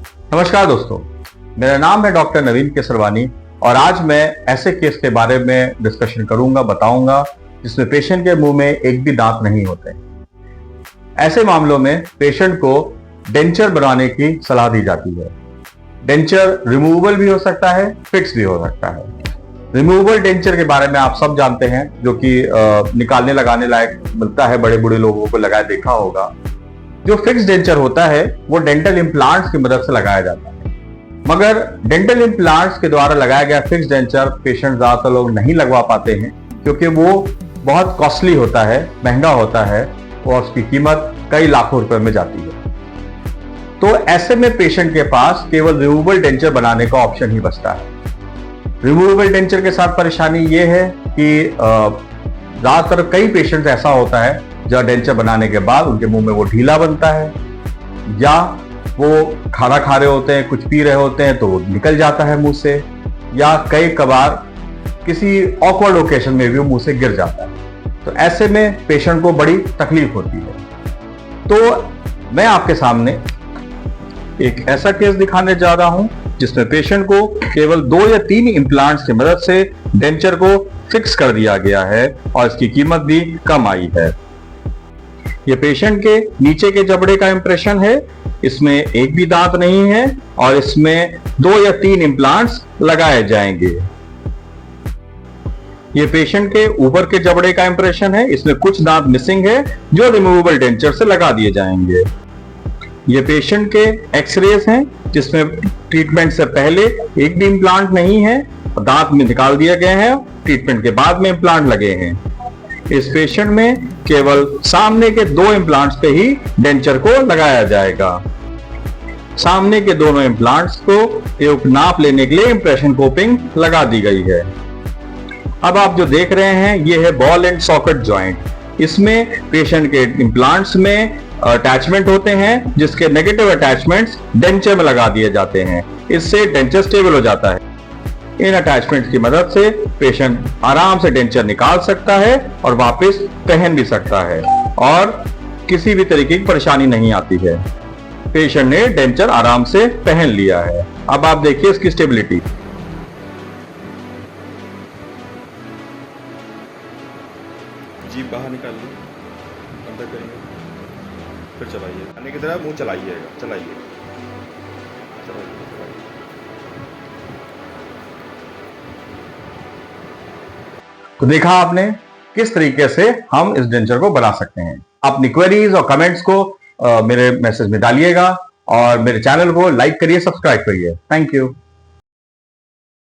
नमस्कार दोस्तों, मेरा नाम है डॉक्टर नवीन केसरवानी और आज मैं ऐसे केस के बारे में डिस्कशन करूंगा, बताऊंगा जिसमें पेशेंट के मुंह में एक भी दांत नहीं होते। ऐसे मामलों में पेशेंट को डेंचर बनवाने की सलाह दी जाती है। डेंचर रिमूवेबल भी हो सकता है, फिक्स भी हो सकता है। रिमूवेबल डेंचर के बारे में आप सब जानते हैं, जो कि निकालने लगाने लायक मिलता है, बड़े बूढ़े लोगों को लगाया देखा होगा। जो फिक्स डेंचर होता है वो डेंटल इम्प्लांट्स की मदद से लगाया जाता है, मगर डेंटल इम्प्लांट्स के द्वारा लगाया गया फिक्स डेंचर पेशेंट ज्यादातर लोग नहीं लगवा पाते हैं, क्योंकि वो बहुत कॉस्टली होता है, महंगा होता है और उसकी कीमत कई लाखों रुपए में जाती है। तो ऐसे में पेशेंट के पास केवल रिमूवेबल डेंचर बनाने का ऑप्शन ही बचता है। रिमूवेबल डेंचर के साथ परेशानी ये है कि ज्यादातर कई पेशेंट्स ऐसा होता है जब डेंचर बनाने के बाद उनके मुंह में वो ढीला बनता है, या वो खाना खा रहे होते हैं, कुछ पी रहे होते हैं तो वो निकल जाता है मुंह से, या कई कबार किसी ऑकवर्ड ओकेशन में भी वो मुंह से गिर जाता है। तो ऐसे में पेशेंट को बड़ी तकलीफ होती है। तो मैं आपके सामने एक ऐसा केस दिखाने जा रहा हूं जिसमें पेशेंट को केवल 2 या 3 इम्प्लांट्स की मदद से डेंचर को फिक्स कर दिया गया है और इसकी कीमत भी कम आई है। ये पेशेंट के नीचे के जबड़े का इंप्रेशन है, इसमें एक भी दांत नहीं है और इसमें 2 या 3 इम्प्लांट्स लगाए जाएंगे। ये पेशेंट के ऊपर के जबड़े का इंप्रेशन है, इसमें कुछ दांत मिसिंग है जो रिमूवेबल डेंचर से लगा दिए जाएंगे। ये पेशेंट के एक्सरेज हैं जिसमें ट्रीटमेंट से पहले एक भी इम्प्लांट नहीं है, दांत में निकाल दिए गए हैं, ट्रीटमेंट के बाद में इम्प्लांट लगे हैं। इस पेशेंट में केवल सामने के 2 इम्प्लांट्स पे ही डेंचर को लगाया जाएगा। सामने के दोनों इम्प्लांट्स को एक नाप लेने के लिए इंप्रेशन कोपिंग लगा दी गई है। अब आप जो देख रहे हैं ये है बॉल एंड सॉकेट जॉइंट। इसमें पेशेंट के इम्प्लांट्स में अटैचमेंट होते हैं, जिसके नेगेटिव अटैचमेंट्स डेंचर में लगा दिए जाते हैं। इससे डेंचर स्टेबल हो जाता है। इन अटैचमेंट की मदद से पेशेंट आराम से डेंचर निकाल सकता है और वापस पहन भी सकता है और किसी भी तरीके की परेशानी नहीं आती है। पेशेंट ने डेंचर आराम से पहन लिया है। अब आप देखिए इसकी स्टेबिलिटी। जीभ बाहर निकाल ली, अंदर करेंगे, फिर चलाइए, आने की तरह मुंह चलाइएगा, चलाइए चलाइए चलाइए। तो देखा आपने किस तरीके से हम इस डेंचर को बना सकते हैं। अपनी क्वेरीज और कमेंट्स को मेरे मैसेज में डालिएगा और मेरे चैनल को लाइक करिए, सब्सक्राइब करिए। Thank you.